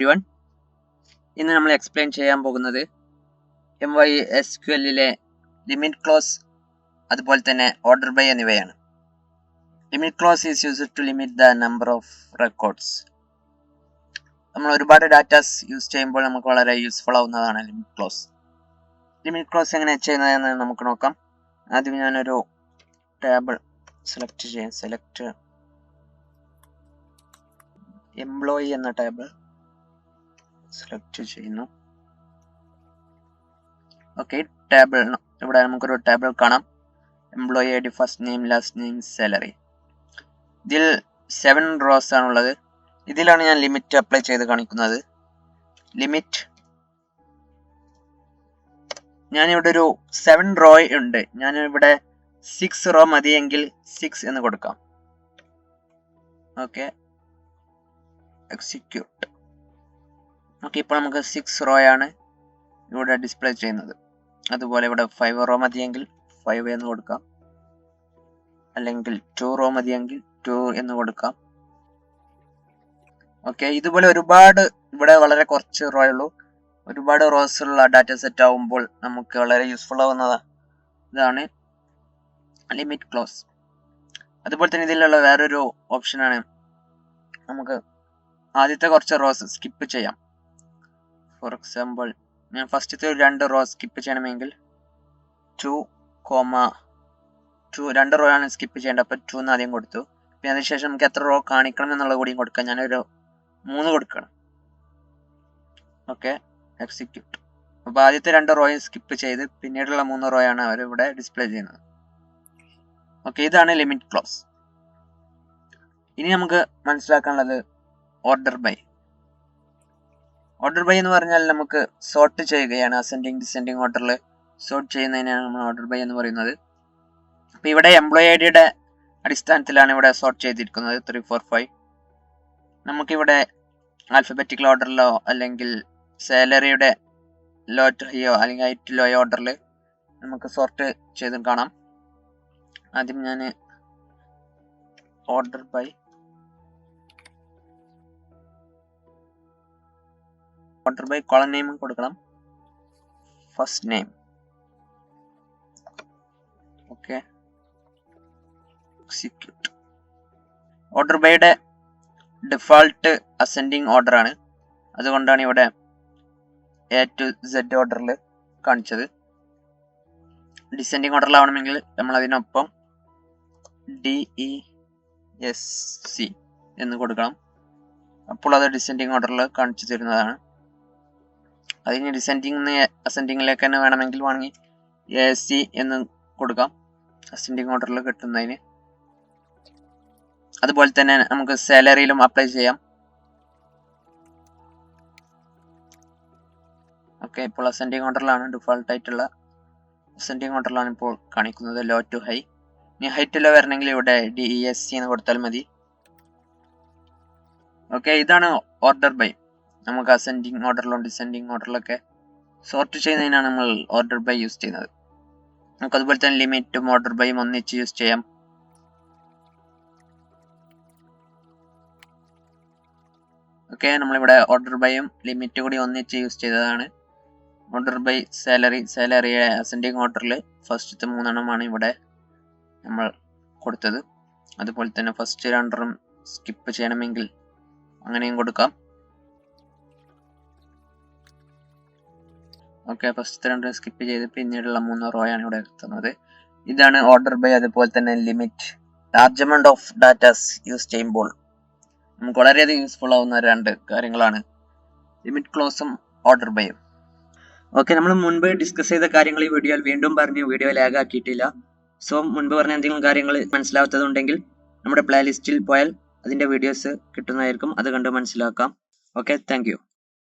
everyone. ഇന്ന് നമ്മൾ explain ചെയ്യാൻ പോകുന്നത് MySQLിലെ ലിമിറ്റ് ക്ലോസ് അതുപോലെ തന്നെ ഓർഡർ ബൈ എന്നിവയാണ്. Limit clause is used to limit the number of records. നമ്മൾ ഒരുപാട് ഡാറ്റാസ് യൂസ് ചെയ്യുമ്പോൾ നമുക്ക് വളരെ യൂസ്ഫുൾ ആവുന്നതാണ് ലിമിറ്റ് ക്ലോസ്. ലിമിറ്റ് ക്ലോസ് എങ്ങനെ ചെയ്യുന്നതെന്ന് നമുക്ക് നോക്കാം. ആദ്യം ഞാനൊരു ടേബിൾ സെലക്ട് ചെയ്യാം. സെലക്ട് എംപ്ലോയി എന്ന ടേബിൾ സെലക്ട് ചെയ്യുന്നു. ഓക്കെ, ടേബിൾ ഇവിടെ നമുക്കൊരു ടേബിൾ കാണാം. Employee I D, first name, last name, salary. ഇതിൽ 7 റോസ് ആണുള്ളത്. ഇതിലാണ് ഞാൻ ലിമിറ്റ് അപ്ലൈ ചെയ്ത് കാണിക്കുന്നത്. ലിമിറ്റ് ഞാനിവിടെ ഒരു 7 റോ ഉണ്ട്. ഞാനിവിടെ 6 റോ മതിയെങ്കിൽ 6 എന്ന് കൊടുക്കാം. Okay, execute. ഓക്കെ, ഇപ്പോൾ നമുക്ക് 6 റോ ആണ് ഇവിടെ ഡിസ്പ്ലേ ചെയ്യുന്നത്. അതുപോലെ ഇവിടെ 5 റോ മതിയെങ്കിൽ 5 എന്ന് കൊടുക്കാം, അല്ലെങ്കിൽ 2 റോ മതിയെങ്കിൽ 2 എന്ന് കൊടുക്കാം. ഓക്കെ, ഇതുപോലെ ഒരുപാട്, ഇവിടെ വളരെ കുറച്ച് റോ ഉള്ളൂ. ഒരുപാട് റോസ് ഉള്ള ഡാറ്റ സെറ്റ് ആവുമ്പോൾ നമുക്ക് വളരെ യൂസ്ഫുൾ ആവുന്നത് ഇതാണ് ലിമിറ്റ് ക്ലോസ്. അതുപോലെ തന്നെ ഇതിലുള്ള വേറൊരു ഓപ്ഷനാണ്, നമുക്ക് ആദ്യത്തെ കുറച്ച് റോസ് സ്കിപ്പ് ചെയ്യാം. ഫോർ എക്സാമ്പിൾ, ഞാൻ ഫസ്റ്റത്തെ ഒരു 2 റോ സ്കിപ്പ് ചെയ്യണമെങ്കിൽ 2, 2 റോ ആണ് സ്കിപ്പ് ചെയ്യേണ്ടത്. അപ്പോൾ 2 എന്ന് ആദ്യം കൊടുത്തു. പിന്നെ അതിനുശേഷം നമുക്ക് എത്ര റോ കാണിക്കണം എന്നുള്ളത് കൂടിയും കൊടുക്കാം. ഞാനൊരു 3 കൊടുക്കണം. Okay, execute. അപ്പോൾ ആദ്യത്തെ 2 റോയും സ്കിപ്പ് ചെയ്ത് പിന്നീടുള്ള 3 റോ ആണ് അവരിവിടെ ഡിസ്പ്ലേ ചെയ്യുന്നത്. ഓക്കെ, ഇതാണ് ലിമിറ്റ് ക്ലോസ്. ഇനി നമുക്ക് മനസ്സിലാക്കാനുള്ളത് ഓർഡർ ബൈ. ഓർഡർ ബൈ എന്ന് പറഞ്ഞാൽ നമുക്ക് സോർട്ട് ചെയ്യുകയാണ്. അസെൻഡിങ് ഡിസെൻഡിങ് ഓർഡറിൽ സോർട്ട് ചെയ്യുന്നതിനാണ് നമ്മൾ ഓർഡർ ബൈ എന്ന് പറയുന്നത്. അപ്പോൾ ഇവിടെ എംപ്ലോയി ഐ ഡിയുടെ അടിസ്ഥാനത്തിലാണ് ഇവിടെ സോർട്ട് ചെയ്തിരിക്കുന്നത്. 3, 4, 5. നമുക്കിവിടെ ആൽഫബറ്റിക്കൽ ഓർഡറിലോ അല്ലെങ്കിൽ സാലറിയുടെ ലോ ടു ഹൈയോ അല്ലെങ്കിൽ ഹൈ ടു ലോ ഓർഡറിൽ നമുക്ക് സോർട്ട് ചെയ്ത് കാണാം. ആദ്യം ഞാൻ ഓർഡർ ബൈ കോളം നെയിം കൊടുക്കണം. First name. Okay, execute. Order ബൈയുടെ ഡിഫാൾട്ട് അസെൻഡിങ് ഓർഡർ ആണ്. അതുകൊണ്ടാണ് ഇവിടെ A to Z ഓർഡറിൽ കാണിച്ചത്. ഡിസെൻഡിങ് ഓർഡറിലാവണമെങ്കിൽ നമ്മൾ അതിനൊപ്പം DESC എന്ന് കൊടുക്കണം. അപ്പോൾ അത് ഡിസെൻഡിങ് ഓർഡറിൽ കാണിച്ചു തരുന്നതാണ്. അതിന് ഡിസെൻഡിങ് അസെൻഡിങ്ങിലേക്ക് തന്നെ വേണമെങ്കിൽ AC എന്ന് കൊടുക്കാം, അസെൻഡിങ് ഓർഡറിൽ കിട്ടുന്നതിന്. അതുപോലെ തന്നെ നമുക്ക് സാലറിയിലും അപ്ലൈ ചെയ്യാം. ഓക്കെ, ഇപ്പോൾ അസെൻഡിങ് ഓർഡറിലാണ്, ഡിഫോൾട്ട് ആയിട്ടുള്ള അസെൻഡിങ് ഓർഡറിലാണ് ഇപ്പോൾ കാണിക്കുന്നത്, ലോ ടു ഹൈ. ഇനി ഹൈ ടു ലോ വരണമെങ്കിൽ ഇവിടെ DESC എന്ന് കൊടുത്താൽ മതി. ഓക്കെ, ഇതാണ് ഓർഡർ ബൈ. നമുക്ക് അസെൻഡിങ് ഓർഡറിലും ഡിസെൻഡിങ് ഓർഡറിലൊക്കെ സോർട്ട് ചെയ്യുന്നതിനാണ് നമ്മൾ ഓർഡർ ബൈ യൂസ് ചെയ്യുന്നത്. നമുക്ക് അതുപോലെ തന്നെ ലിമിറ്റും ഓർഡർ ബൈയും ഒന്നിച്ച് യൂസ് ചെയ്യാം. ഓക്കെ, നമ്മളിവിടെ ഓർഡർ ബൈയും ലിമിറ്റ് കൂടി ഒന്നിച്ച് യൂസ് ചെയ്തതാണ്. ഓർഡർ ബൈ സാലറിയുടെ അസെൻഡിങ് ഓർഡറിൽ ഫസ്റ്റത്തെ 3 എണ്ണമാണ് ഇവിടെ നമ്മൾ കൊടുത്തത്. അതുപോലെ തന്നെ ഫസ്റ്റ് 2 സ്കിപ്പ് ചെയ്യണമെങ്കിൽ അങ്ങനെയും കൊടുക്കാം. ഓക്കെ, ഫസ്റ്റ് 2 സ്കിപ്പ് ചെയ്ത് പിന്നീടുള്ള 3 റോ ആണ് ഇവിടെ എത്തുന്നത്. ഇതാണ് ഓർഡർ ബൈ. അതുപോലെ തന്നെ limit. Large amount of datas use ചെയ്യുമ്പോൾ നമുക്ക് വളരെയധികം യൂസ്ഫുൾ ആവുന്ന 2 കാര്യങ്ങളാണ് ലിമിറ്റ് ക്ലോസും ഓർഡർ ബൈയും. ഓക്കെ, നമ്മൾ മുൻപ് ഡിസ്കസ് ചെയ്ത കാര്യങ്ങൾ ഈ വീഡിയോയിൽ വീണ്ടും പറഞ്ഞു. വീഡിയോ ലാഗ് ആക്കിയിട്ടില്ല. സോ മുൻപ് പറഞ്ഞ എന്തെങ്കിലും കാര്യങ്ങൾ മനസ്സിലാവാത്തതുണ്ടെങ്കിൽ നമ്മുടെ പ്ലേലിസ്റ്റിൽ പോയാൽ അതിൻ്റെ വീഡിയോസ് കിട്ടുന്നതായിരിക്കും. അത് കണ്ട് മനസ്സിലാക്കാം. Okay, thank you.